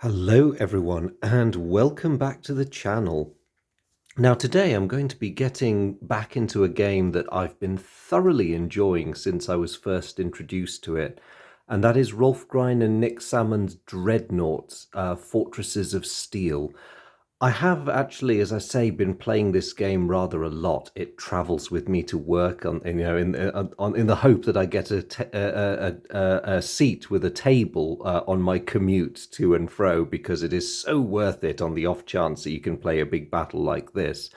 Hello everyone and welcome back to the channel. Now today I'm going to be getting back into a game that I've been thoroughly enjoying since I was first introduced to it, and that is Rolf Grein and Nick Salmon's Dreadnoughts, Fortresses of Steel. I have actually, as I say, been playing this game rather a lot. It travels with me to work, in the hope that I get a seat with a table on my commute to and fro, because it is so worth it on the off chance that you can play a big battle like this.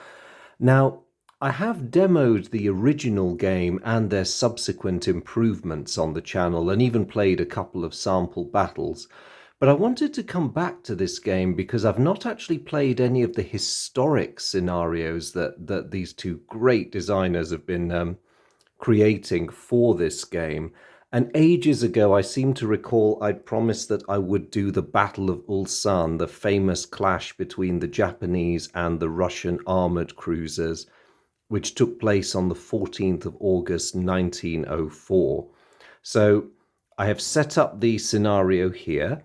Now, I have demoed the original game and their subsequent improvements on the channel, and even played a couple of sample battles. But I wanted to come back to this game because I've not actually played any of the historic scenarios that these two great designers have been creating for this game. And ages ago, I seem to recall I'd promised that I would do the Battle of Ulsan, the famous clash between the Japanese and the Russian armoured cruisers, which took place on the 14th of August 1904. So I have set up the scenario here.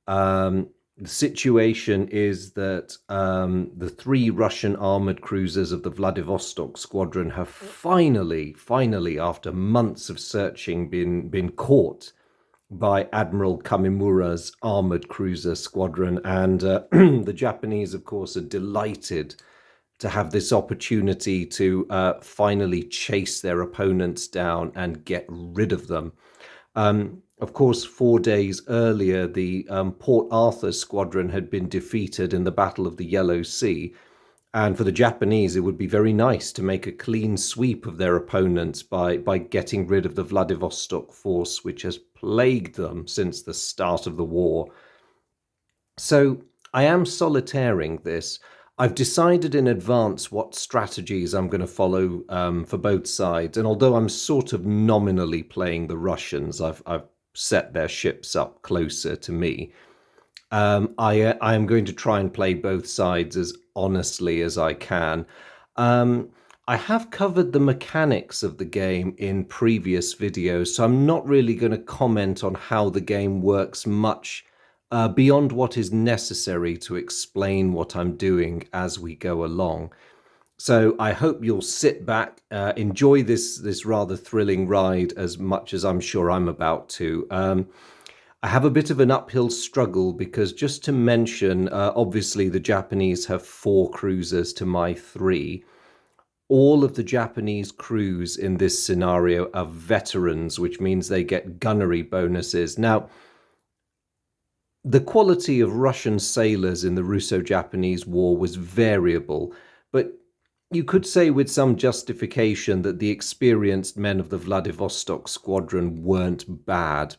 The situation is that the three Russian armored cruisers of the Vladivostok squadron have finally, after months of searching, been caught by Admiral Kamimura's armored cruiser squadron. And the Japanese, of course, are delighted to have this opportunity to finally chase their opponents down and get rid of them. Of course, 4 days earlier, the Port Arthur squadron had been defeated in the Battle of the Yellow Sea. And for the Japanese, it would be very nice to make a clean sweep of their opponents by getting rid of the Vladivostok force, which has plagued them since the start of the war. So I am solitairing this. I've decided in advance what strategies I'm going to follow for both sides. And although I'm sort of nominally playing the Russians, I've set their ships up closer to me. I am going to try and play both sides as honestly as I can. I have covered the mechanics of the game in previous videos, so I'm not really going to comment on how the game works much beyond what is necessary to explain what I'm doing as we go along. So I hope you'll sit back, enjoy this rather thrilling ride as much as I'm sure I'm about to. I have a bit of an uphill struggle because, just to mention, obviously the Japanese have 4 cruisers to my 3. All of the Japanese crews in this scenario are veterans, which means they get gunnery bonuses. Now, the quality of Russian sailors in the Russo-Japanese War was variable, but you could say with some justification that the experienced men of the Vladivostok squadron weren't bad.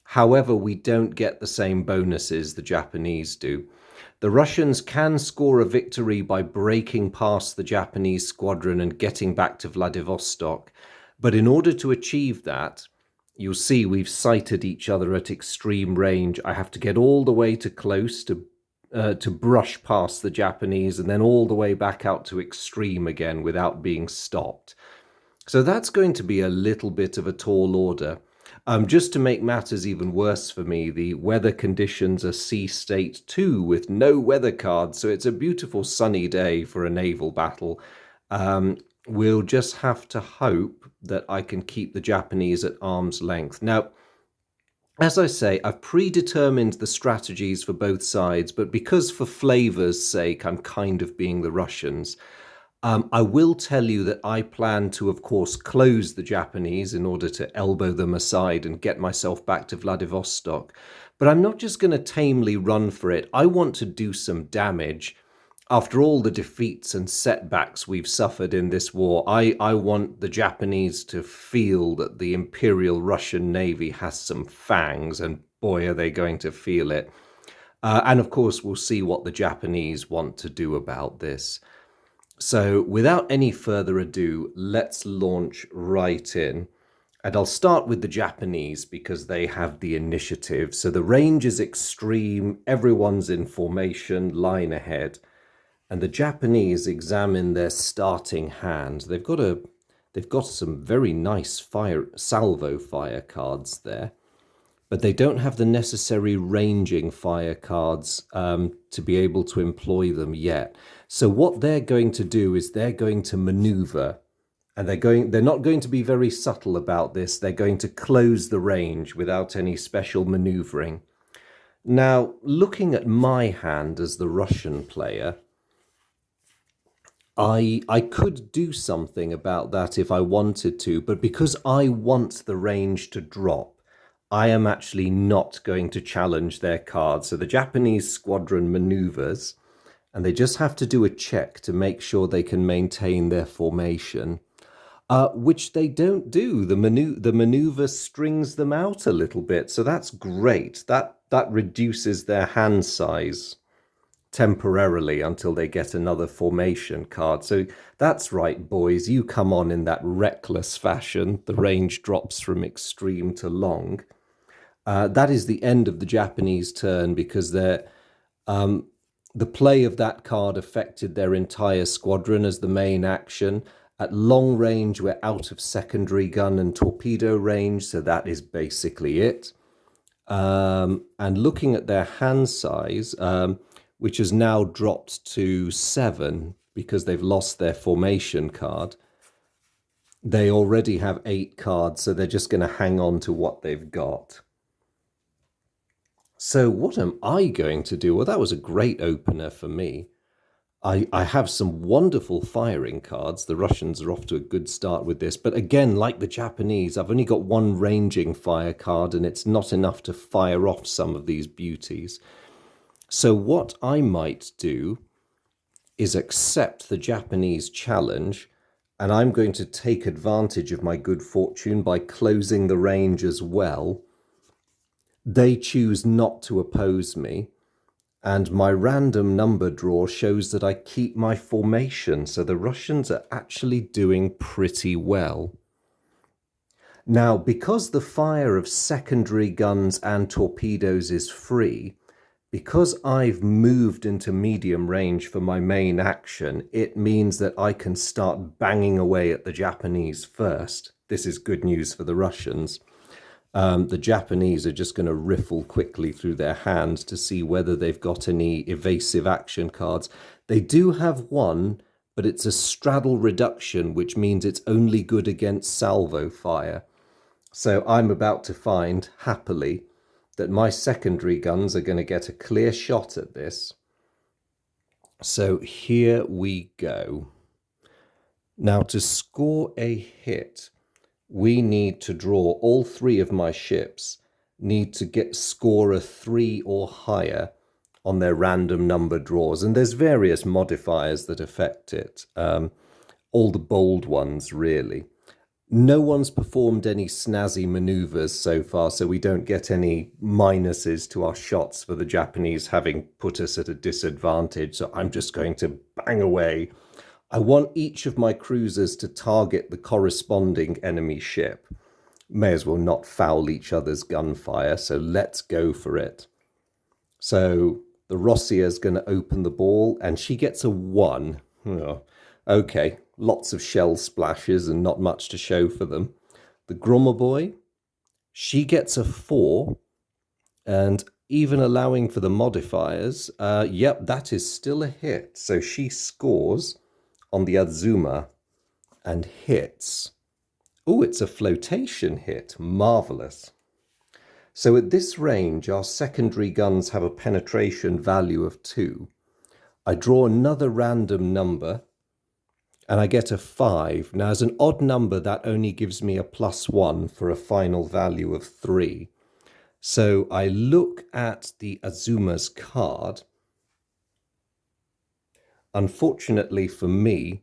However, we don't get the same bonuses the Japanese do. The Russians can score a victory by breaking past the Japanese squadron and getting back to Vladivostok, but in order to achieve that, you'll see we've sighted each other at extreme range. I have to get all the way to close to brush past the Japanese, and then all the way back out to extreme again without being stopped. So that's going to be a little bit of a tall order. Just to make matters even worse for me, the weather conditions are Sea State 2 with no weather cards, so it's a beautiful sunny day for a naval battle. We'll just have to hope that I can keep the Japanese at arm's length. Now, as I say, I've predetermined the strategies for both sides, but because for flavor's sake I'm kind of being the Russians, I will tell you that I plan to, of course, close the Japanese in order to elbow them aside and get myself back to Vladivostok. But I'm not just going to tamely run for it. I want to do some damage. After all the defeats and setbacks we've suffered in this war, I want the Japanese to feel that the Imperial Russian Navy has some fangs, and boy, are they going to feel it. And of course, we'll see what the Japanese want to do about this. So without any further ado, let's launch right in. And I'll start with the Japanese because they have the initiative. So the range is extreme, everyone's in formation, line ahead. And the Japanese examine their starting hand. They've got some very nice salvo fire cards there. but they don't have the necessary ranging fire cards to be able to employ them yet. So what they're going to do is they're going to maneuver, and they're not going to be very subtle about this. They're going to close the range without any special maneuvering. Now, looking at my hand as the Russian player, I could do something about that if I wanted to, but because I want the range to drop, I am actually not going to challenge their cards. So the Japanese squadron maneuvers, and they just have to do a check to make sure they can maintain their formation, which they don't do. The maneuver strings them out a little bit, so that's great. That reduces their hand size temporarily until they get another formation card. So that's right, boys. You come on in that reckless fashion. The range drops from extreme to long. That is the end of the Japanese turn because the play of that card affected their entire squadron as the main action. At long range, we're out of secondary gun and torpedo range, so that is basically it. And looking at their hand size, which has now dropped to 7 because they've lost their formation card, they already have 8 cards, so they're just going to hang on to what they've got. So what am I going to do? Well, that was a great opener for me. I have some wonderful firing cards. The Russians are off to a good start with this. But again, like the Japanese, I've only got one ranging fire card, and it's not enough to fire off some of these beauties. So what I might do is accept the Japanese challenge, and I'm going to take advantage of my good fortune by closing the range as well. They choose not to oppose me, and my random number draw shows that I keep my formation, so the Russians are actually doing pretty well. Now, because the fire of secondary guns and torpedoes is free, because I've moved into medium range for my main action, it means that I can start banging away at the Japanese first. This is good news for the Russians. The Japanese are just going to riffle quickly through their hands to see whether they've got any evasive action cards. They do have one, but it's a straddle reduction, which means it's only good against salvo fire. So I'm about to find, happily, that my secondary guns are going to get a clear shot at this. So here we go. Now, to score a hit, we need to draw all 3 of my ships, need to score a 3 or higher on their random number draws. And there's various modifiers that affect it. All the bold ones, really. No one's performed any snazzy maneuvers so far, so we don't get any minuses to our shots for the Japanese having put us at a disadvantage. So I'm just going to bang away. I want each of my cruisers to target the corresponding enemy ship. May as well not foul each other's gunfire, so let's go for it. So the Rossia's going to open the ball, and she gets a 1. Oh, okay, lots of shell splashes and not much to show for them. The Gromoboi, she gets a 4, and even allowing for the modifiers, yep, that is still a hit. So she scores on the Azuma and hits. Oh, it's a flotation hit. Marvelous. So at this range, our secondary guns have a penetration value of 2. I draw another random number, and I get a 5. Now, as an odd number, that only gives me a +1 for a final value of 3. So I look at the Azuma's card. Unfortunately for me,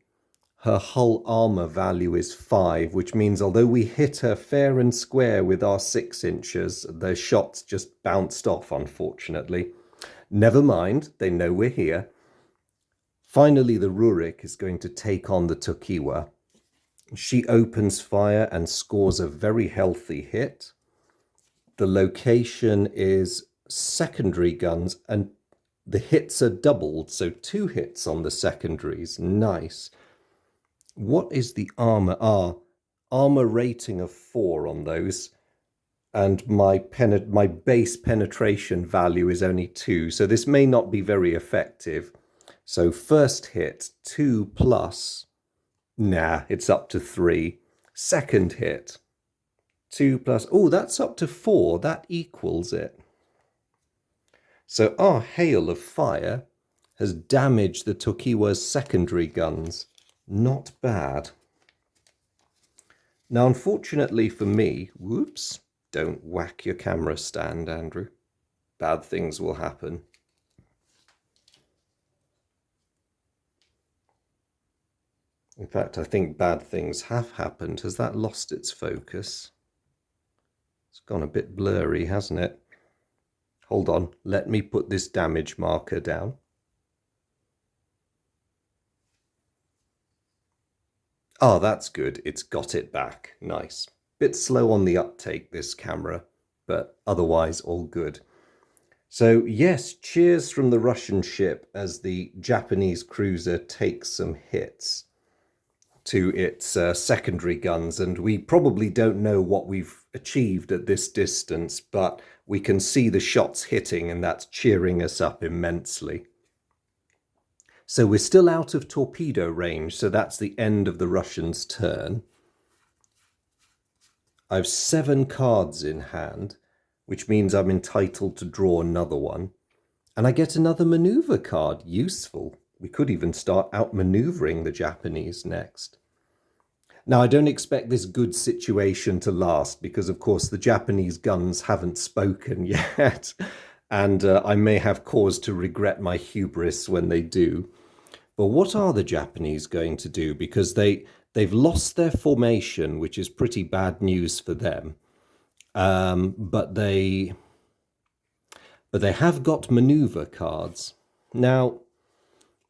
her hull armor value is 5, which means although we hit her fair and square with our 6 inches, the shots just bounced off, unfortunately. Never mind, they know we're here. Finally, the Rurik is going to take on the Tokiwa. She opens fire and scores a very healthy hit. The location is secondary guns, and the hits are doubled, so 2 hits on the secondaries. Nice. What is the armor? Armor rating of 4 on those. and my base penetration value is only 2, so this may not be very effective. So first hit, 2 plus, nah, it's up to 3. Second hit, 2 plus, oh, that's up to 4, that equals it. So our hail of fire has damaged the Tokiwa's secondary guns. Not bad. Now, unfortunately for me, whoops, don't whack your camera stand, Andrew. Bad things will happen. In fact, I think bad things have happened. Has that lost its focus? It's gone a bit blurry, hasn't it? Hold on, let me put this damage marker down. Oh, that's good. It's got it back. Nice. Bit slow on the uptake, this camera, but otherwise all good. So yes, cheers from the Russian ship as the Japanese cruiser takes some hits to its secondary guns, and we probably don't know what we've achieved at this distance, but we can see the shots hitting, and that's cheering us up immensely. So we're still out of torpedo range, so that's the end of the Russians' turn. I have 7 cards in hand, which means I'm entitled to draw another one. And I get another maneuver card. Useful. We could even start outmaneuvering the Japanese next. Now, I don't expect this good situation to last because, of course, the Japanese guns haven't spoken yet. And I may have cause to regret my hubris when they do. But what are the Japanese going to do? Because they've lost their formation, which is pretty bad news for them. But they have got maneuver cards. Now,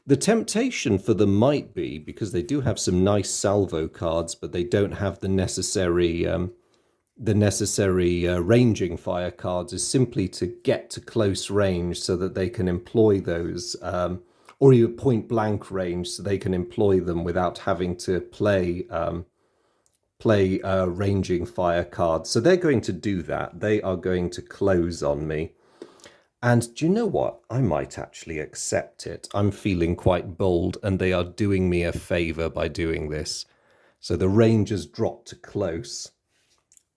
the temptation for them might be, because they do have some nice salvo cards, but they don't have the necessary ranging fire cards, is simply to get to close range so that they can employ those, or even point blank range so they can employ them without having to play ranging fire cards. So they're going to do that. They are going to close on me. And do you know what? I might actually accept it. I'm feeling quite bold, and they are doing me a favor by doing this. So the Rangers drop to close.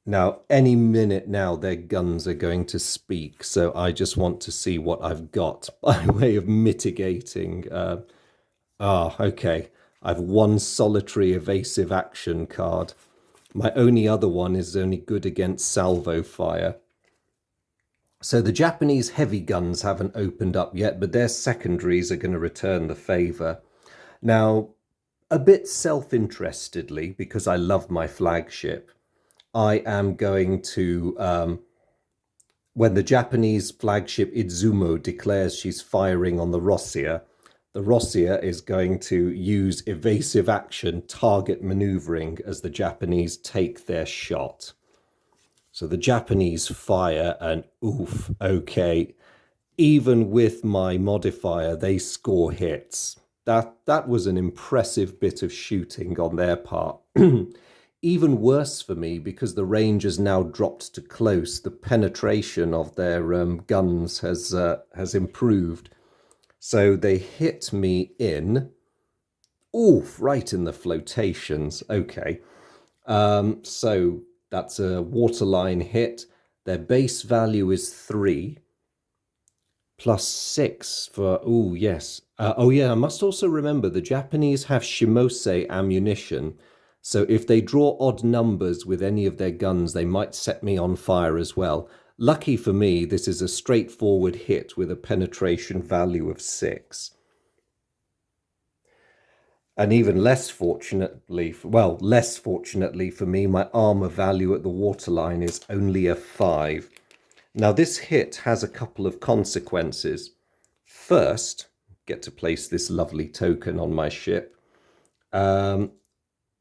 Now, any minute now, their guns are going to speak. So I just want to see what I've got by way of mitigating. Okay. I've 1 solitary evasive action card. My only other one is only good against salvo fire. So the Japanese heavy guns haven't opened up yet, but their secondaries are going to return the favour. Now, a bit self-interestedly, because I love my flagship, I am going to, when the Japanese flagship Izumo declares she's firing on the Rossia is going to use evasive action target manoeuvring as the Japanese take their shot. So the Japanese fire, and oof, okay, even with my modifier, they score hits. That was an impressive bit of shooting on their part. Even worse for me, because the range has now dropped to close, the penetration of their guns has improved. So they hit me in, oof, right in the flotations. Okay, so that's a waterline hit. Their base value is 3 plus 6 for, oh yes. Oh yeah, I must also remember the Japanese have Shimose ammunition. So if they draw odd numbers with any of their guns, they might set me on fire as well. Lucky for me, this is a straightforward hit with a penetration value of 6. And even less fortunately for me, my armor value at the waterline is only a 5. Now this hit has a couple of consequences. First, get to place this lovely token on my ship.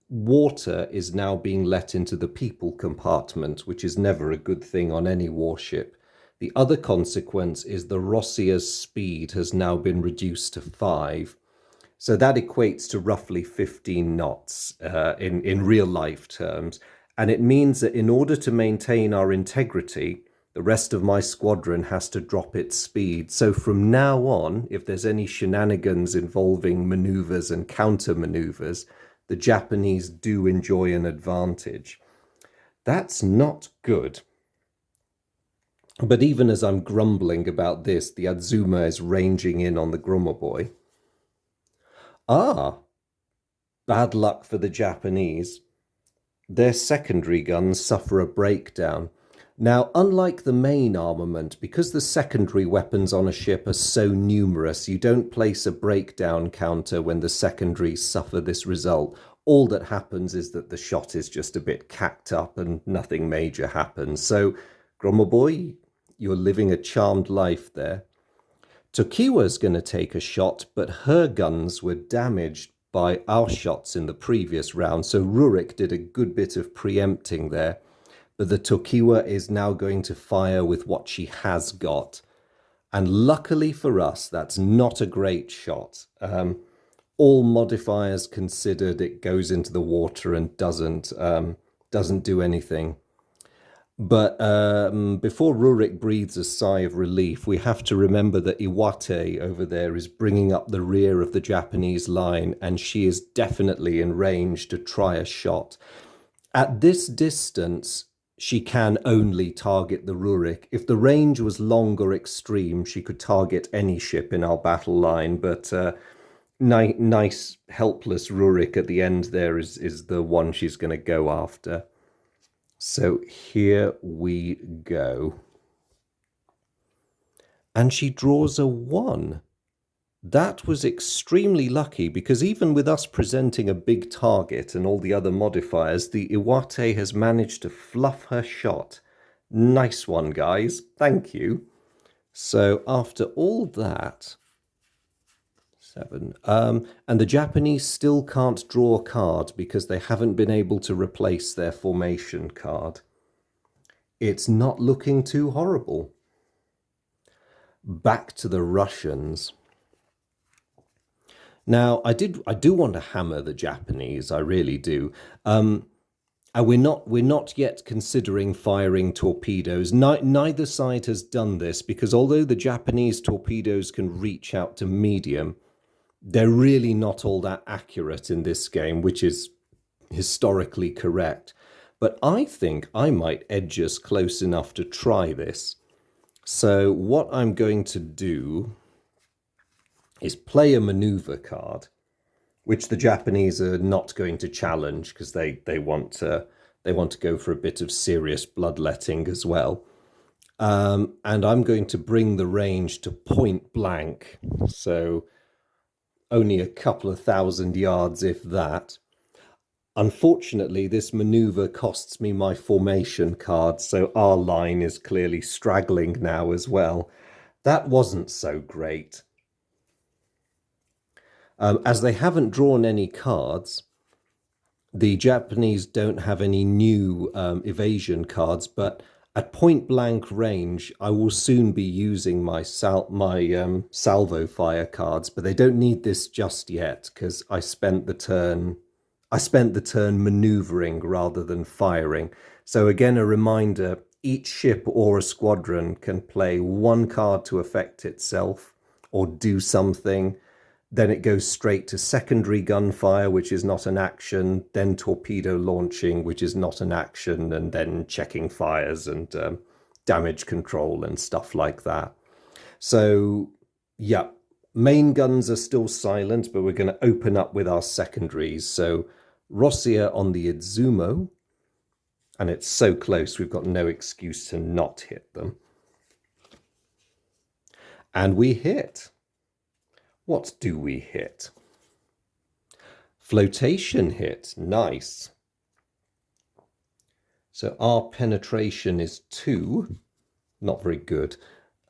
Water is now being let into the people compartment, which is never a good thing on any warship. The other consequence is the Rossia's speed has now been reduced to 5. So that equates to roughly 15 knots in real life terms. And it means that in order to maintain our integrity, the rest of my squadron has to drop its speed. So from now on, if there's any shenanigans involving maneuvers and counter maneuvers, the Japanese do enjoy an advantage. That's not good. But even as I'm grumbling about this, the Azuma is ranging in on the Gromoboi. Ah, bad luck for the Japanese. Their secondary guns suffer a breakdown. Now, unlike the main armament, because the secondary weapons on a ship are so numerous, you don't place a breakdown counter when the secondaries suffer this result. All that happens is that the shot is just a bit cacked up and nothing major happens. So, Gromoboi, you're living a charmed life there. Tokiwa's going to take a shot, but her guns were damaged by our shots in the previous round, so Rurik did a good bit of preempting there. But the Tokiwa is now going to fire with what she has got. And luckily for us, that's not a great shot. All modifiers considered, it goes into the water and doesn't do anything. But before Rurik breathes a sigh of relief, we have to remember that Iwate over there is bringing up the rear of the Japanese line, and she is definitely in range to try a shot. At this distance, she can only target the Rurik. If the range was long or extreme, she could target any ship in our battle line, but nice, helpless Rurik at the end there is the one she's going to go after. So here we go. And she draws a 1. That was extremely lucky, because even with us presenting a big target and all the other modifiers, the Iwate has managed to fluff her shot. Nice one, guys. Thank you. So after all that... 7. And the Japanese still can't draw a card because they haven't been able to replace their formation card. It's not looking too horrible. Back to the Russians. Now, I do want to hammer the Japanese, I really do. And we're not yet considering firing torpedoes. Neither side has done this, because although the Japanese torpedoes can reach out to medium, they're really not all that accurate in this game, which is historically correct. But I think I might edge us close enough to try this. So what I'm going to do is play a maneuver card, which the Japanese are not going to challenge, because they want to go for a bit of serious bloodletting as well. And I'm going to bring the range to point blank. So only a couple of thousand yards, if that. Unfortunately, this maneuver costs me my formation card, so our line is clearly straggling now as well. That wasn't so great. As they haven't drawn any cards, the Japanese don't have any new evasion cards, but at point blank range, I will soon be using my salvo fire cards, but they don't need this just yet, because I spent the turn maneuvering rather than firing. So again, a reminder, each ship or a squadron can play one card to affect itself or do something. Then it goes straight to secondary gunfire, which is not an action, then torpedo launching, which is not an action, and then checking fires and damage control and stuff like that. So, yeah, main guns are still silent, but we're going to open up with our secondaries. So, Rossia on the Izumo, and it's so close, we've got no excuse to not hit them. And we hit. What do we hit? Flotation hit. Nice. So our penetration is 2. Not very good.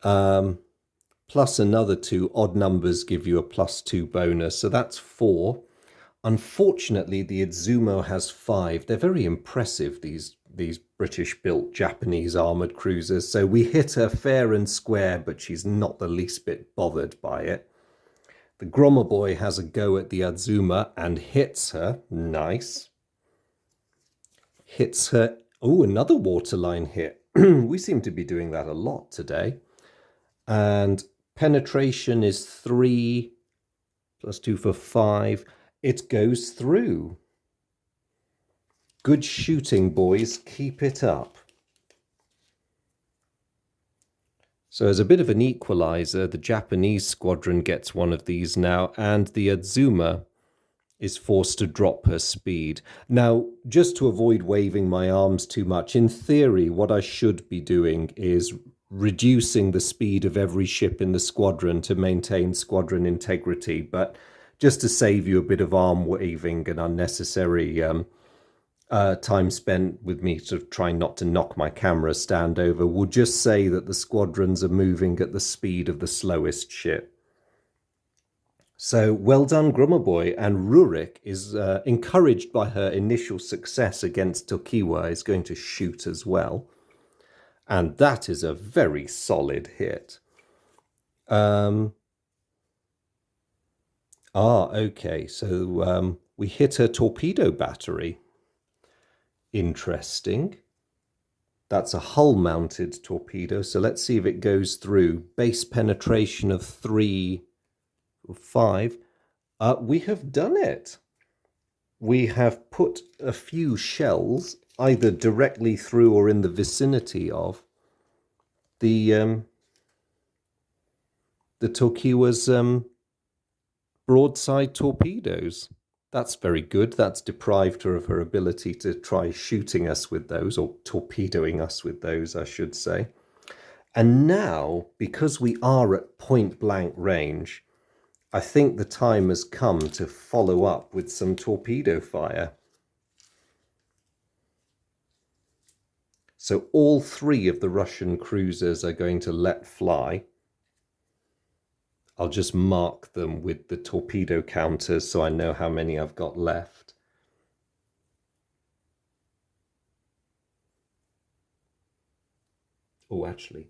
Plus another 2. Odd numbers give you a +2 bonus. So that's 4. Unfortunately, the Izumo has 5. They're very impressive, these British-built Japanese armoured cruisers. So we hit her fair and square, but she's not the least bit bothered by it. The Gromoboi has a go at the Azuma and hits her. Nice. hits her. Oh, another waterline hit. We seem to be doing that a lot today. And penetration is 3 plus 2 for 5. It goes through. Good shooting, boys. Keep it up. So as a bit of an equalizer, the Japanese squadron gets one of these now, and the Azuma is forced to drop her speed. Now, just to avoid waving my arms too much, in theory, what I should be doing is reducing the speed of every ship in the squadron to maintain squadron integrity. But just to save you a bit of arm waving and unnecessary time spent with me sort of trying not to knock my camera stand over, we'll just say that the squadrons are moving at the speed of the slowest ship. So well done, Grummerboy. And Rurik is encouraged by her initial success against Tokiwa, is going to shoot as well. And that is a very solid hit. Okay. So we hit her torpedo battery. Interesting. That's a hull-mounted torpedo. So let's see if it goes through. Base penetration of 3 or 5. We have done it. We have put a few shells either directly through or in the vicinity of the Tokiwa's broadside torpedoes. That's very good. That's deprived her of her ability to try shooting us with those, or torpedoing us with those, I should say. And now, because we are at point blank range, I think the time has come to follow up with some torpedo fire. So all 3 of the Russian cruisers are going to let fly. I'll just mark them with the torpedo counters so I know how many I've got left. Oh, actually,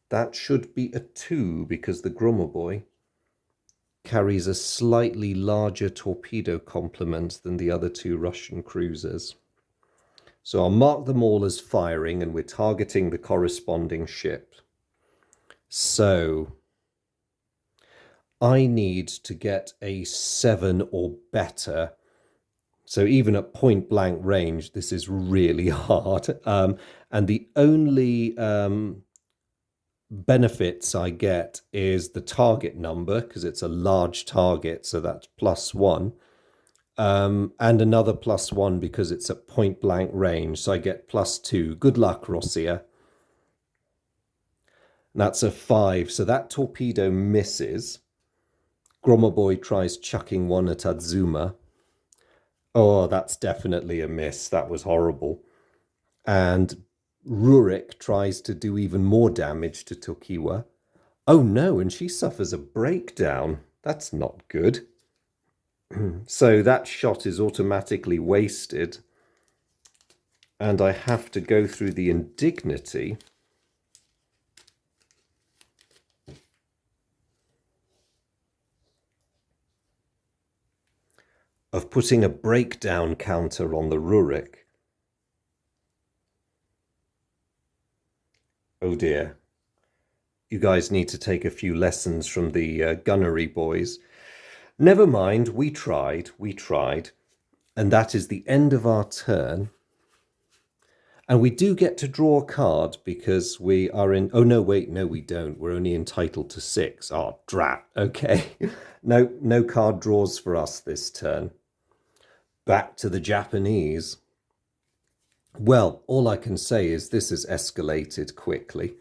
that should be a 2 because the Grummerboy carries a slightly larger torpedo complement than the other 2 Russian cruisers. So I'll mark them all as firing, and we're targeting the corresponding ship. So I need to get a 7 or better. So even at point blank range, this is really hard. And the only benefits I get is the target number, because it's a large target, so that's +1. And another +1 because it's at point blank range, so I get +2. Good luck, Russia. That's a 5, so that torpedo misses. Grommerboy tries chucking one at Azuma. Oh, that's definitely a miss. That was horrible. And Rurik tries to do even more damage to Tokiwa. Oh no, and she suffers a breakdown. That's not good. So that shot is automatically wasted. And I have to go through the indignity of putting a breakdown counter on the Rurik. Oh dear. You guys need to take a few lessons from the gunnery boys. Never mind, we tried. And that is the end of our turn. And we do get to draw a card because we are in... Oh, no, wait, no, we don't. We're only entitled to 6. Oh, drat. Okay. No card draws for us this turn. Back to the Japanese. Well, all I can say is this has escalated quickly.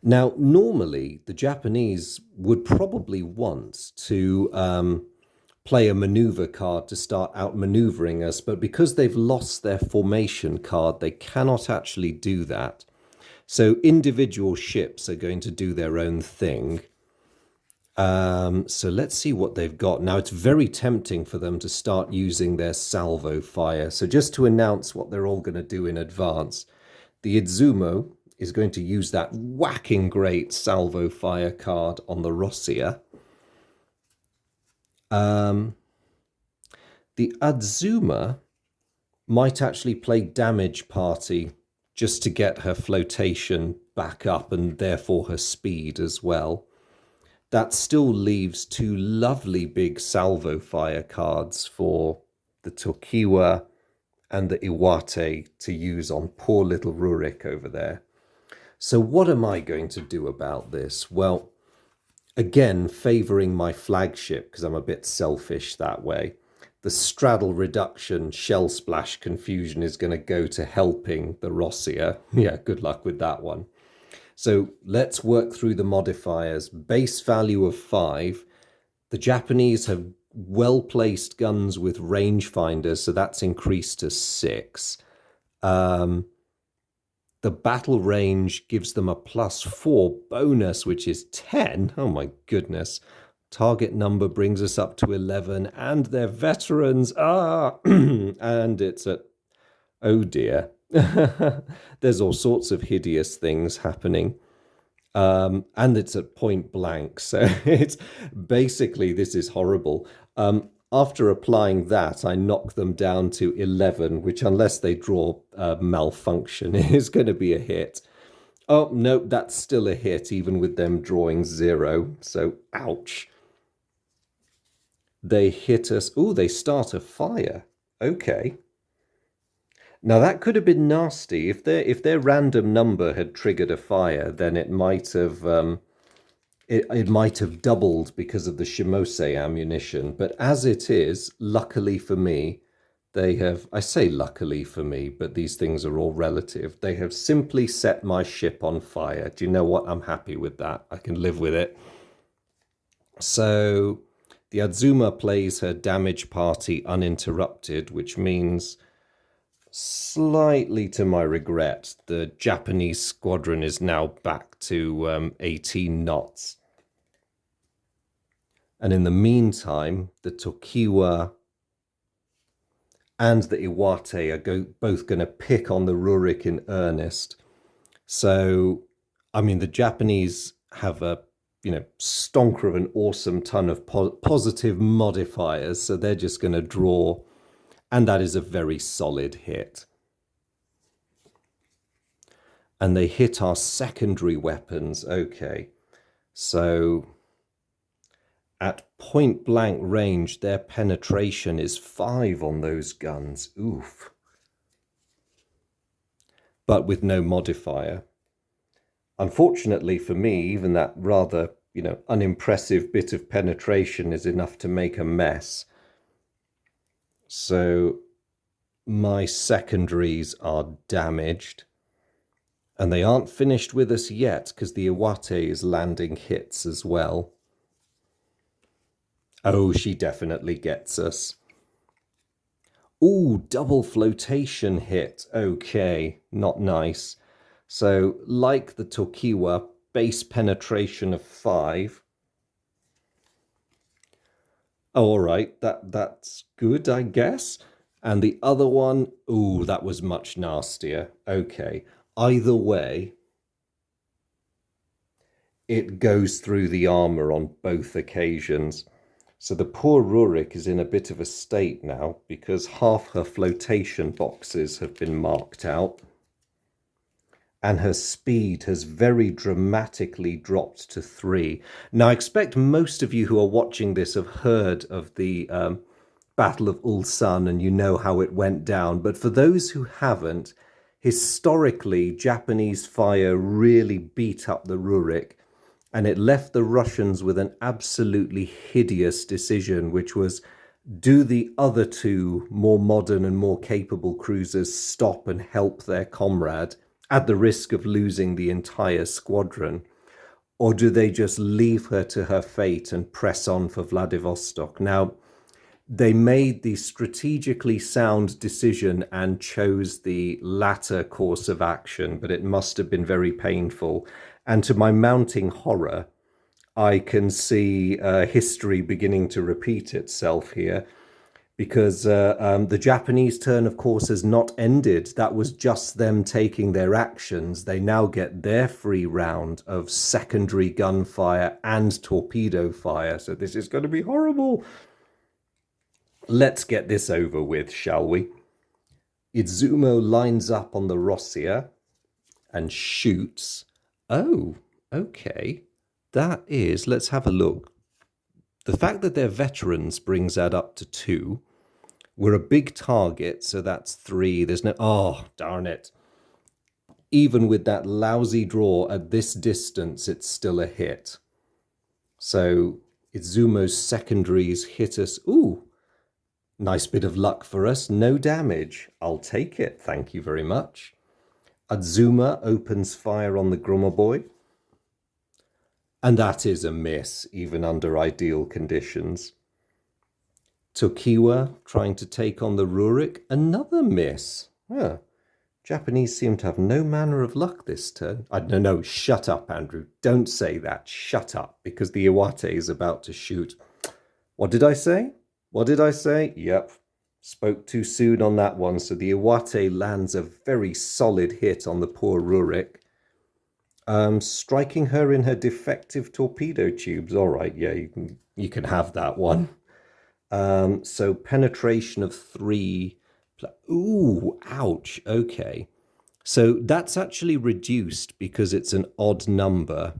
Now, normally, the Japanese would probably want to play a maneuver card to start outmaneuvering us, but because they've lost their formation card, they cannot actually do that. So individual ships are going to do their own thing. So let's see what they've got. Now, it's very tempting for them to start using their salvo fire. So just to announce what they're all going to do in advance, the Izumo is going to use that whacking great salvo fire card on the Russia. The Azuma might actually play damage party just to get her flotation back up and therefore her speed as well. That still leaves two lovely big salvo fire cards for the Tokiwa and the Iwate to use on poor little Rurik over there. So what am I going to do about this? Well, again, favouring my flagship, because I'm a bit selfish that way. The straddle reduction shell splash confusion is going to go to helping the Rossia. Yeah, good luck with that one. So let's work through the modifiers. Base value of 5. The Japanese have well-placed guns with rangefinders, so that's increased to 6. The battle range gives them a +4 bonus, which is 10. Oh my goodness. Target number brings us up to 11, and they're veterans. And it's at... Oh dear. There's all sorts of hideous things happening. And it's at point blank. So it's basically, this is horrible. After applying that, I knock them down to 11, which unless they draw malfunction, is going to be a hit. Oh, no, that's still a hit, even with them drawing 0. So, ouch. They hit us. Oh, they start a fire. Okay. Now, that could have been nasty. If their random number had triggered a fire, then it might have... It might have doubled because of the Shimose ammunition, but as it is, luckily for me, they have, I say luckily for me, but these things are all relative, they have simply set my ship on fire. Do you know what? I'm happy with that. I can live with it. So the Azuma plays her damage party uninterrupted, which means, slightly to my regret, the Japanese squadron is now back to 18 knots. And in the meantime, the Tokiwa and the Iwate are both going to pick on the Rurik in earnest. So, I mean, the Japanese have a, stonker of an awesome ton of positive modifiers. So they're just going to draw. And that is a very solid hit. And they hit our secondary weapons. Okay. So... at point blank range, their penetration is 5 on those guns. Oof. But with no modifier. Unfortunately for me, even that rather, unimpressive bit of penetration is enough to make a mess. So my secondaries are damaged. And they aren't finished with us yet, because the Iwate is landing hits as well. Oh, she definitely gets us. Ooh, double flotation hit. Okay, not nice. So, like the Tokiwa, base penetration of 5. Oh, all right, that's good, I guess. And the other one, ooh, that was much nastier. Okay, either way, it goes through the armor on both occasions. So the poor Rurik is in a bit of a state now because half her flotation boxes have been marked out. And her speed has very dramatically dropped to 3. Now, I expect most of you who are watching this have heard of the Battle of Ulsan and you know how it went down. But for those who haven't, historically, Japanese fire really beat up the Rurik. And it left the Russians with an absolutely hideous decision, which was, do the other two more modern and more capable cruisers stop and help their comrade at the risk of losing the entire squadron? Or do they just leave her to her fate and press on for Vladivostok? Now, they made the strategically sound decision and chose the latter course of action, but it must have been very painful. And to my mounting horror, I can see history beginning to repeat itself here, because the Japanese turn, of course, has not ended. That was just them taking their actions. They now get their free round of secondary gunfire and torpedo fire. So this is going to be horrible. Let's get this over with, shall we? Izumo lines up on the Rossia and shoots. Oh, okay. That is, let's have a look. The fact that they're veterans brings that up to 2. We're a big target, so that's 3. There's no... Oh, darn it. Even with that lousy draw at this distance, it's still a hit. So Izumo's secondaries hit us. Ooh, nice bit of luck for us. No damage. I'll take it. Thank you very much. Azuma opens fire on the Grummaboy. And that is a miss, even under ideal conditions. Tokiwa trying to take on the Rurik. Another miss. Huh. Japanese seem to have no manner of luck this turn. No, shut up, Andrew. Don't say that. Shut up, because the Iwate is about to shoot. What did I say? What did I say? Yep. Spoke too soon on that one. So the Iwate lands a very solid hit on the poor Rurik. Striking her in her defective torpedo tubes. All right, yeah, you can have that one. So penetration of 3. Ooh, ouch. Okay. So that's actually reduced because it's an odd number,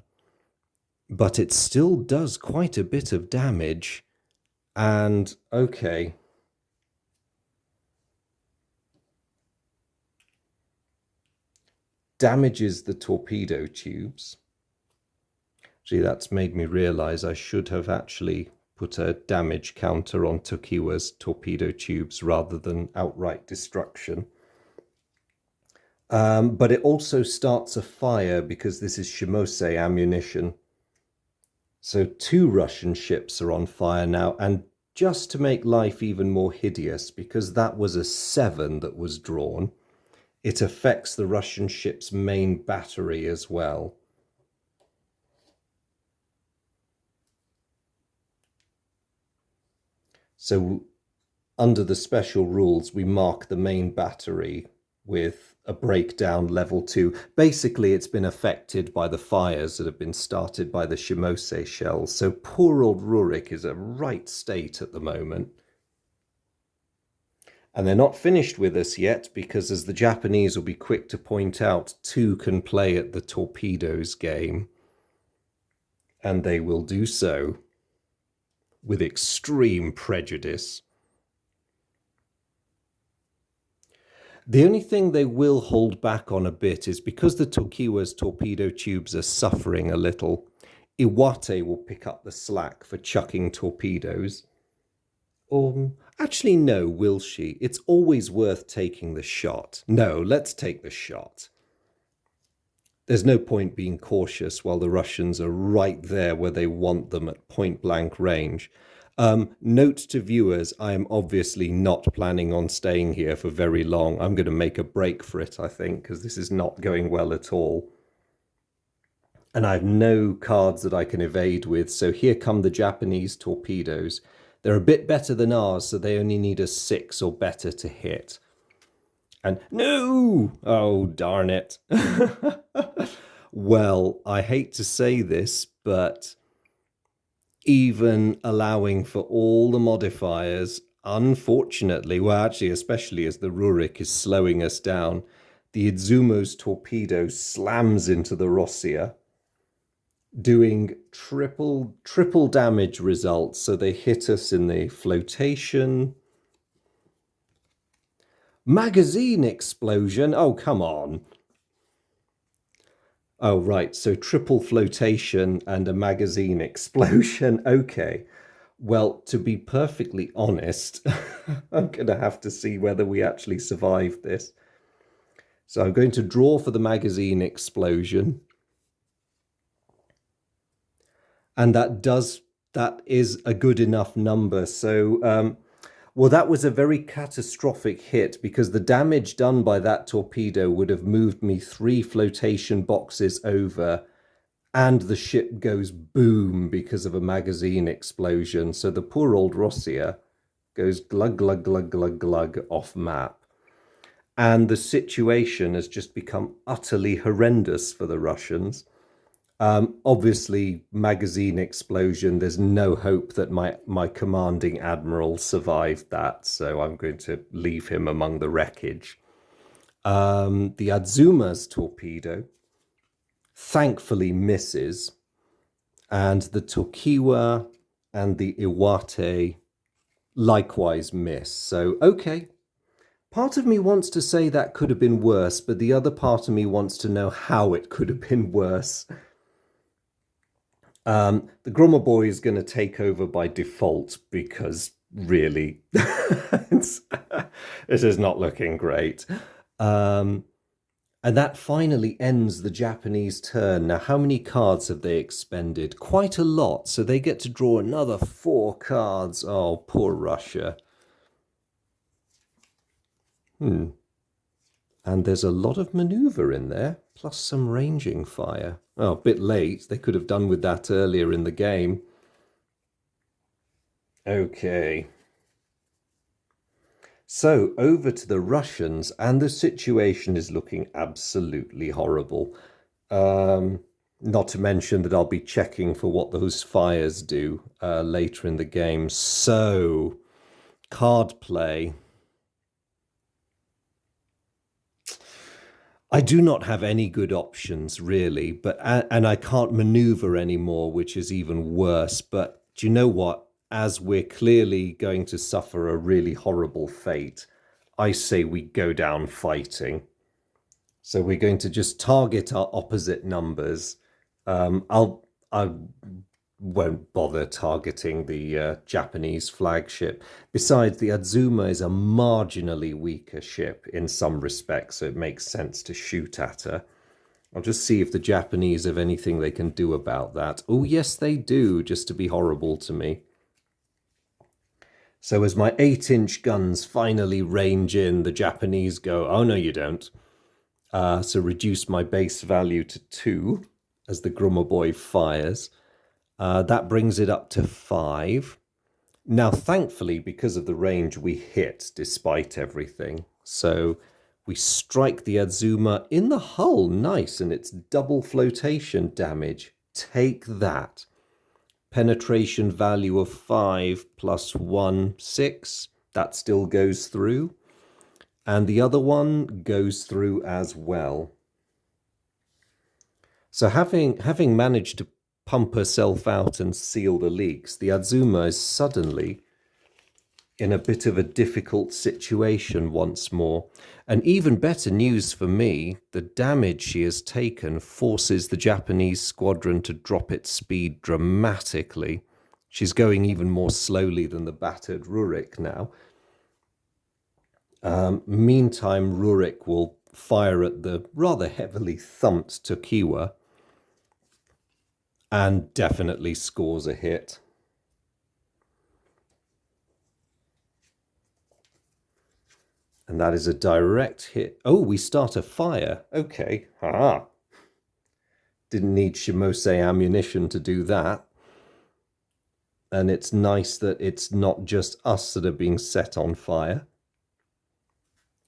but it still does quite a bit of damage. And okay. Damages the torpedo tubes. Actually, that's made me realize I should have actually put a damage counter on Tokiwa's torpedo tubes rather than outright destruction. But it also starts a fire because this is Shimose ammunition. So 2 Russian ships are on fire now. And just to make life even more hideous, because that was a 7 that was drawn, it affects the Russian ship's main battery as well. So under the special rules, we mark the main battery with a breakdown level 2. Basically, it's been affected by the fires that have been started by the Shimose shells. So poor old Rurik is a right state at the moment. And they're not finished with us yet, because as the Japanese will be quick to point out, 2 can play at the torpedoes game. And they will do so with extreme prejudice. The only thing they will hold back on a bit is because the Tokiwa's torpedo tubes are suffering a little, Iwate will pick up the slack for chucking torpedoes. Actually, no, will she? It's always worth taking the shot. No, let's take the shot. There's no point being cautious while the Russians are right there where they want them at point-blank range. Note to viewers, I am obviously not planning on staying here for very long. I'm going to make a break for it, I think, because this is not going well at all. And I have no cards that I can evade with, so here come the Japanese torpedoes. They're a bit better than ours, so they only need a 6 or better to hit. And no! Oh, darn it. Well, I hate to say this, but even allowing for all the modifiers, unfortunately, well, actually, especially as the Rurik is slowing us down, the Izumo's torpedo slams into the Rossia, doing triple damage results. So they hit us in the flotation. Magazine explosion. Oh, come on. Oh, right. So triple flotation and a magazine explosion. Okay. Well, to be perfectly honest, I'm going to have to see whether we actually survive this. So I'm going to draw for the magazine explosion. And that is a good enough number. So, well, that was a very catastrophic hit because the damage done by that torpedo would have moved me 3 flotation boxes over, and the ship goes boom because of a magazine explosion. So the poor old Rossia goes glug, glug, glug, glug, glug off map. And the situation has just become utterly horrendous for the Russians. Obviously, magazine explosion. There's no hope that my commanding admiral survived that, so I'm going to leave him among the wreckage. The Adzuma's torpedo thankfully misses, and the Tokiwa and the Iwate likewise miss. So, okay. Part of me wants to say that could have been worse, but the other part of me wants to know how it could have been worse. The Grummer Boy is going to take over by default because really, this is not looking great. Um, and that finally ends the Japanese turn. Now, how many cards have they expended? Quite a lot. So they get to draw another 4 cards. Oh, poor Russia. And there's a lot of maneuver in there, plus some ranging fire. Oh, a bit late. They could have done with that earlier in the game. Okay. So over to the Russians, and the situation is looking absolutely horrible. Not to mention that I'll be checking for what those fires do later in the game. So, card play. I do not have any good options really, but and I can't maneuver anymore, which is even worse. But do you know what? As we're clearly going to suffer a really horrible fate, I say we go down fighting. So we're going to just target our opposite numbers. I won't bother targeting the Japanese flagship. Besides, the Azuma is a marginally weaker ship in some respects, so it makes sense to shoot at her. I'll just see if the Japanese have anything they can do about that. Oh, yes, they do, just to be horrible to me. So as my 8-inch guns finally range in, the Japanese go, oh, no, you don't. So reduce my base value to 2 as the Grummer Boy fires. That brings it up to 5. Now, thankfully, because of the range, we hit despite everything. So we strike the Azuma in the hull. Nice, and it's double flotation damage. Take that. Penetration value of 5 plus 1, 6. That still goes through. And the other one goes through as well. So having managed to pump herself out and seal the leaks, the Azuma is suddenly in a bit of a difficult situation once more. And even better news for me, the damage she has taken forces the Japanese squadron to drop its speed dramatically. She's going even more slowly than the battered Rurik now. Meantime, Rurik will fire at the rather heavily thumped Tokiwa and definitely scores a hit. And that is a direct hit. Oh, we start a fire. Okay. Didn't need Shimose ammunition to do that. And it's nice that it's not just us that are being set on fire.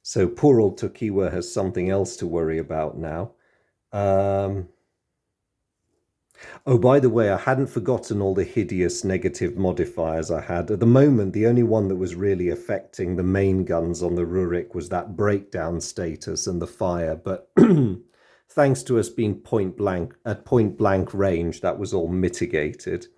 So poor old Tokiwa has something else to worry about now. Oh, by the way, I hadn't forgotten all the hideous negative modifiers I had. At the moment, the only one that was really affecting the main guns on the Rurik was that breakdown status and the fire. But thanks to us being at point blank range, that was all mitigated.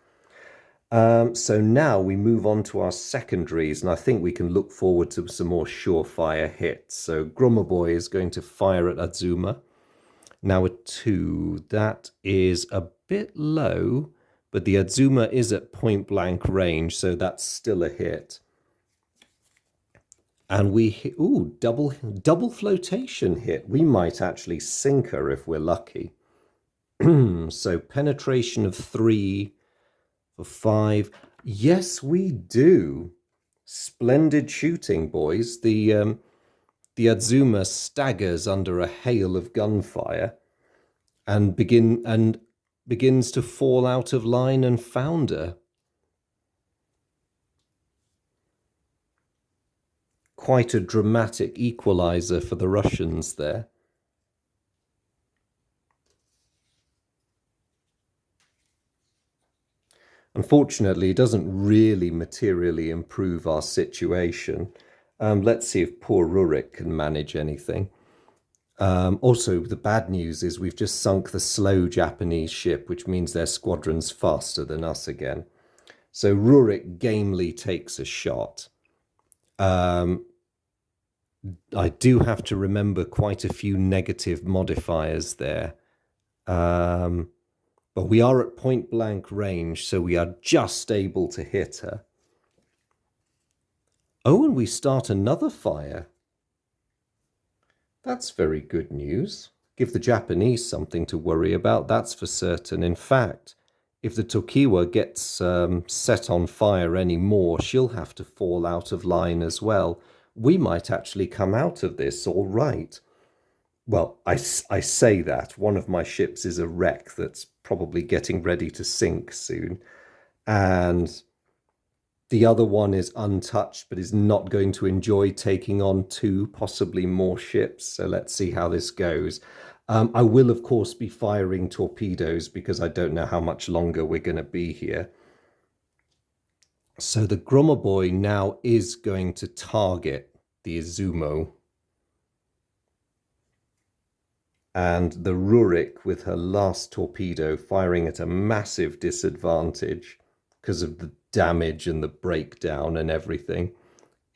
So now we move on to our secondaries, and I think we can look forward to some more surefire hits. So Grummer Boy is going to fire at Azuma. Now a 2, that is a bit low, but the Azuma is at point blank range, so that's still a hit. And we hit, ooh, double flotation hit. We might actually sink her if we're lucky. So penetration of 3 for 5. Yes, we do. Splendid shooting, boys. The Azuma staggers under a hail of gunfire and begins to fall out of line and founder. Quite a dramatic equalizer for the Russians there. Unfortunately, it doesn't really materially improve our situation. Let's see if poor Rurik can manage anything. Also, the bad news is we've just sunk the slow Japanese ship, which means their squadron's faster than us again. So Rurik gamely takes a shot. I do have to remember quite a few negative modifiers there. But we are at point blank range, so we are just able to hit her. Oh, and we start another fire. That's very good news. Give the Japanese something to worry about, that's for certain. In fact, if the Tokiwa gets set on fire anymore, she'll have to fall out of line as well. We might actually come out of this all right. Well, I say that. One of my ships is a wreck that's probably getting ready to sink soon. And the other one is untouched, but is not going to enjoy taking on two, possibly more ships. So let's see how this goes. I will, of course, be firing torpedoes because I don't know how much longer we're going to be here. So the Gromoboy now is going to target the Izumo. And the Rurik, with her last torpedo, firing at a massive disadvantage because of the damage and the breakdown and everything,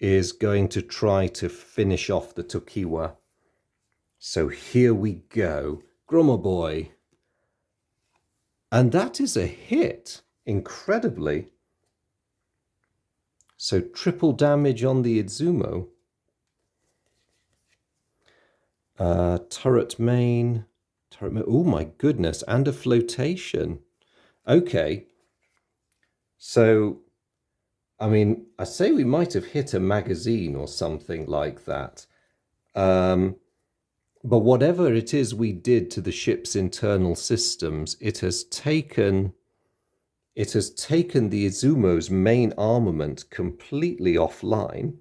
is going to try to finish off the Tokiwa. So here we go. Gromoboy. And that is a hit, incredibly. So triple damage on the Izumo. Turret main. Oh my goodness, and a flotation. Okay. So, I mean, I say we might have hit a magazine or something like that. But whatever it is we did to the ship's internal systems, it has taken the Izumo's main armament completely offline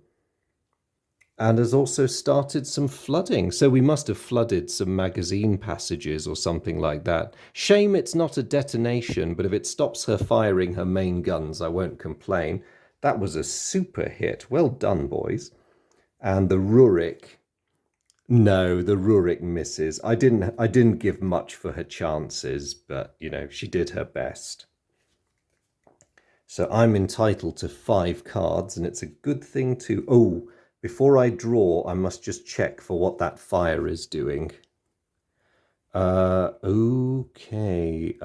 and has also started some flooding. So we must have flooded some magazine passages or something like that. Shame it's not a detonation, but if it stops her firing her main guns, I won't complain. That was a super hit. Well done, boys. And the Rurik... No, the Rurik misses. I didn't give much for her chances, but, you know, she did her best. So I'm entitled to 5 cards, and it's a good thing to... Oh, before I draw, I must just check for what that fire is doing. Okay.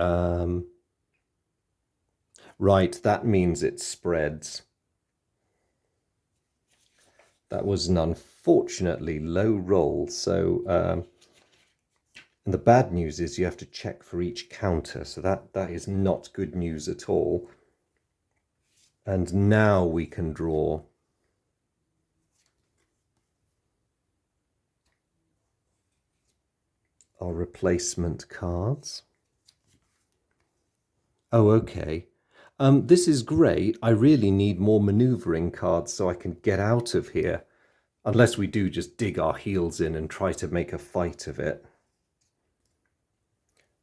Right, that means it spreads. That was an unfortunately low roll. So, and the bad news is you have to check for each counter. So that is not good news at all. And now we can draw. Our replacement cards. Oh, okay. This is great. I really need more maneuvering cards so I can get out of here. Unless we do just dig our heels in and try to make a fight of it.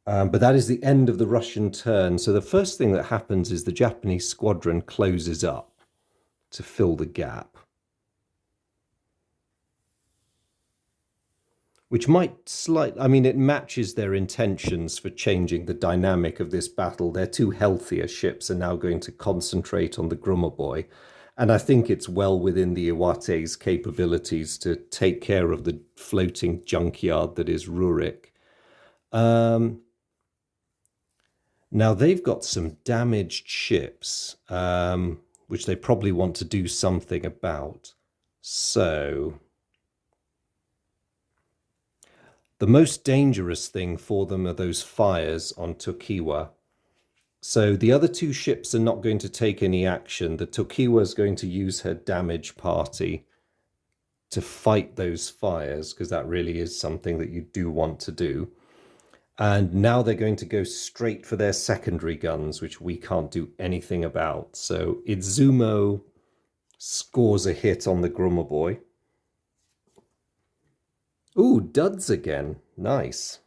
But that is the end of the Russian turn. So the first thing that happens is the Japanese squadron closes up to fill the gap. Which might it matches their intentions for changing the dynamic of this battle. Their 2 healthier ships are now going to concentrate on the Gromoboy. And I think it's well within the Iwate's capabilities to take care of the floating junkyard that is Rurik. Now they've got some damaged ships, which they probably want to do something about. So... the most dangerous thing for them are those fires on Tokiwa. So the other 2 ships are not going to take any action. The Tokiwa is going to use her damage party to fight those fires, because that really is something that you do want to do. And now they're going to go straight for their secondary guns, which we can't do anything about. So Izumo scores a hit on the Gromoboy. Ooh, duds again. Nice.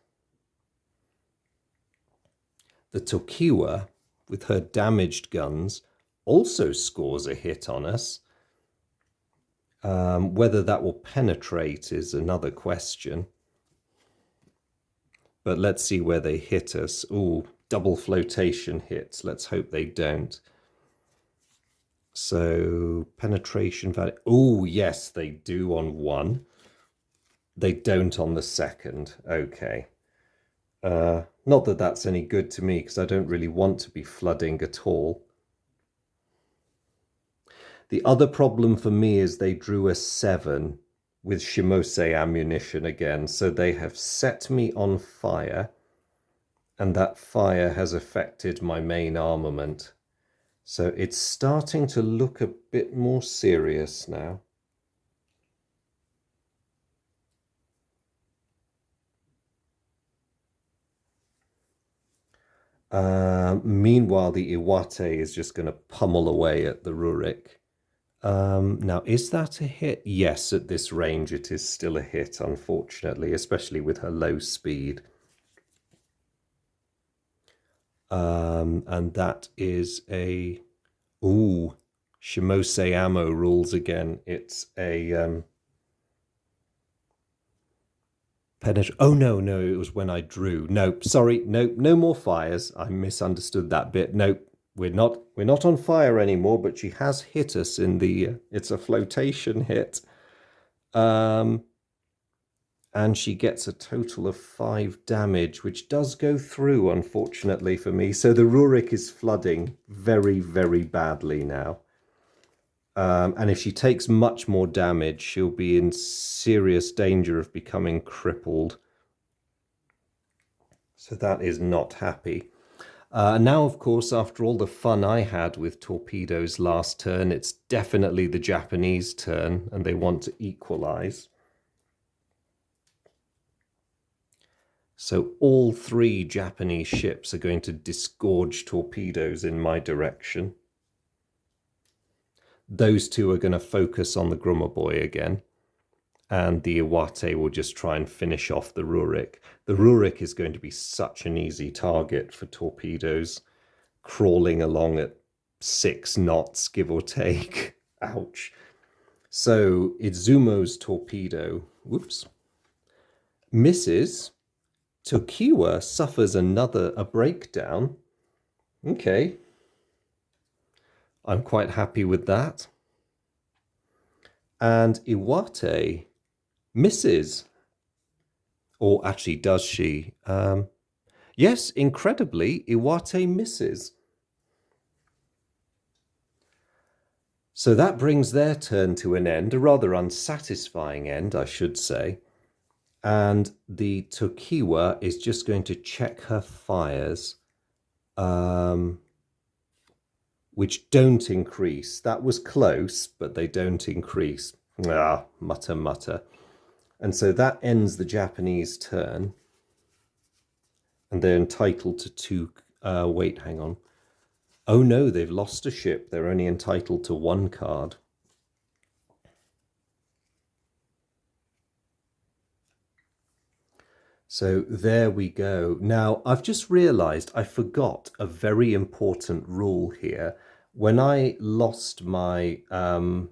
The Tokiwa, with her damaged guns also scores a hit on us. Whether that will penetrate is another question. But let's see where they hit us. Ooh, double flotation hits. Let's hope they don't. So penetration value. Oh, yes, they do on one. They don't on the second. Okay. Not that that's any good to me because I don't really want to be flooding at all. The other problem for me is they drew a 7 with Shimose ammunition again. So they have set me on fire, and that fire has affected my main armament. So it's starting to look a bit more serious now. Meanwhile, the Iwate is just going to pummel away at the Rurik. Now, is that a hit? Yes, at this range it is still a hit, unfortunately, especially with her low speed. And that is a... Ooh, Shimose ammo rules again. It's a... Oh, no, it was when I drew. Nope, sorry, nope, no more fires. I misunderstood that bit. Nope, we're not on fire anymore, but she has hit us in the... it's a flotation hit. And she gets a total of 5 damage, which does go through, unfortunately for me. So the Rurik is flooding very, very badly now. And if she takes much more damage, she'll be in serious danger of becoming crippled. So that is not happy. Now, of course, after all the fun I had with torpedoes last turn, it's definitely the Japanese turn, and they want to equalize. So all 3 Japanese ships are going to disgorge torpedoes in my direction. Those 2 are going to focus on the Grummaboy again, and the Iwate will just try and finish off the Rurik. The Rurik is going to be such an easy target for torpedoes, crawling along at 6 knots, give or take. Ouch. So Izumo's torpedo, whoops, misses. Tokiwa suffers a breakdown. Okay. I'm quite happy with that. And Iwate misses. Or actually, does she? Yes, incredibly, Iwate misses. So that brings their turn to an end, a rather unsatisfying end, I should say. And the Tokiwa is just going to check her fires, which don't increase. That was close, but they don't increase. Ah, mutter, mutter. And so that ends the Japanese turn. And they're entitled to 2... wait, hang on. Oh no, they've lost a ship. They're only entitled to 1 card. So there we go. Now, I've just realized I forgot a very important rule here. When I lost my... oh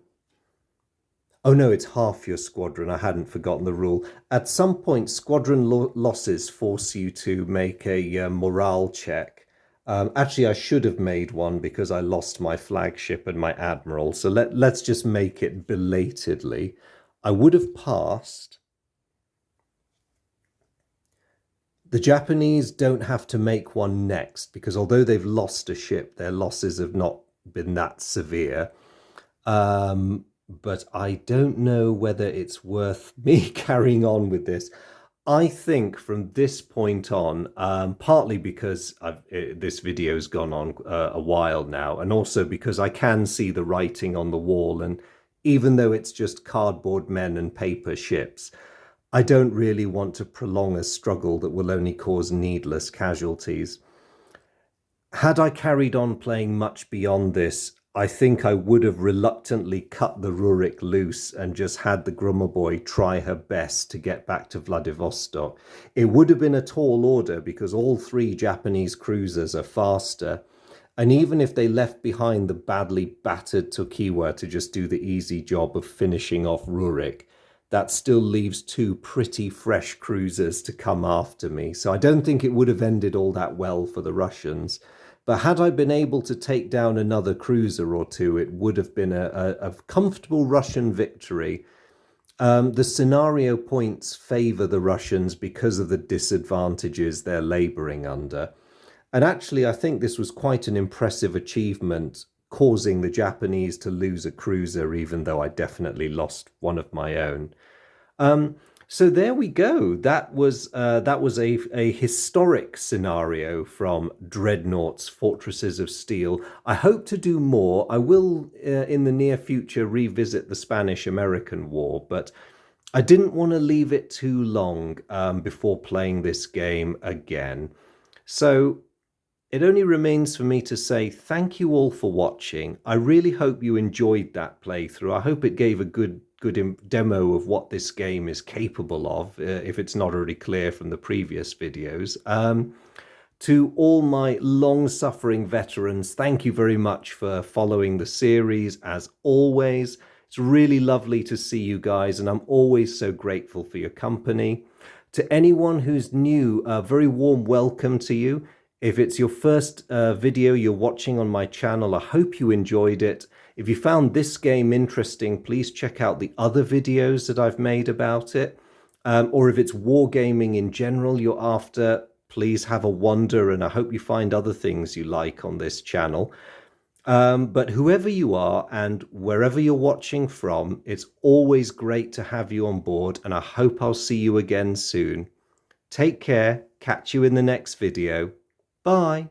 no, it's half your squadron. I hadn't forgotten the rule. At some point, squadron losses force you to make a morale check. Actually, I should have made one because I lost my flagship and my admiral. So let's just make it belatedly. I would have passed. The Japanese don't have to make one next because although they've lost a ship, their losses have not been that severe. But I don't know whether it's worth me carrying on with this. I think from this point on, partly because this video's gone on a while now, and also because I can see the writing on the wall, and even though it's just cardboard men and paper ships, I don't really want to prolong a struggle that will only cause needless casualties. Had I carried on playing much beyond this, I think I would have reluctantly cut the Rurik loose and just had the Grummaboy try her best to get back to Vladivostok. It would have been a tall order because all 3 Japanese cruisers are faster. And even if they left behind the badly battered Tokiwa to just do the easy job of finishing off Rurik, that still leaves two pretty fresh cruisers to come after me. So I don't think it would have ended all that well for the Russians. But had I been able to take down another cruiser or two, it would have been a comfortable Russian victory. The scenario points favor the Russians because of the disadvantages they're laboring under. And actually, I think this was quite an impressive achievement, causing the Japanese to lose a cruiser, even though I definitely lost one of my own. So there we go. That was a historic scenario from Dreadnoughts, Fortresses of Steel. I hope to do more. I will, in the near future, revisit the Spanish-American War, but I didn't want to leave it too long before playing this game again. So it only remains for me to say thank you all for watching. I really hope you enjoyed that playthrough. I hope it gave a good demo of what this game is capable of, if it's not already clear from the previous videos. To all my long-suffering veterans, thank you very much for following the series, as always. It's really lovely to see you guys, and I'm always so grateful for your company. To anyone who's new, a very warm welcome to you. If it's your first video you're watching on my channel, I hope you enjoyed it. If you found this game interesting, please check out the other videos that I've made about it. Or if it's wargaming in general you're after, please have a wander, and I hope you find other things you like on this channel. But whoever you are and wherever you're watching from, it's always great to have you on board, and I hope I'll see you again soon. Take care, catch you in the next video. Bye.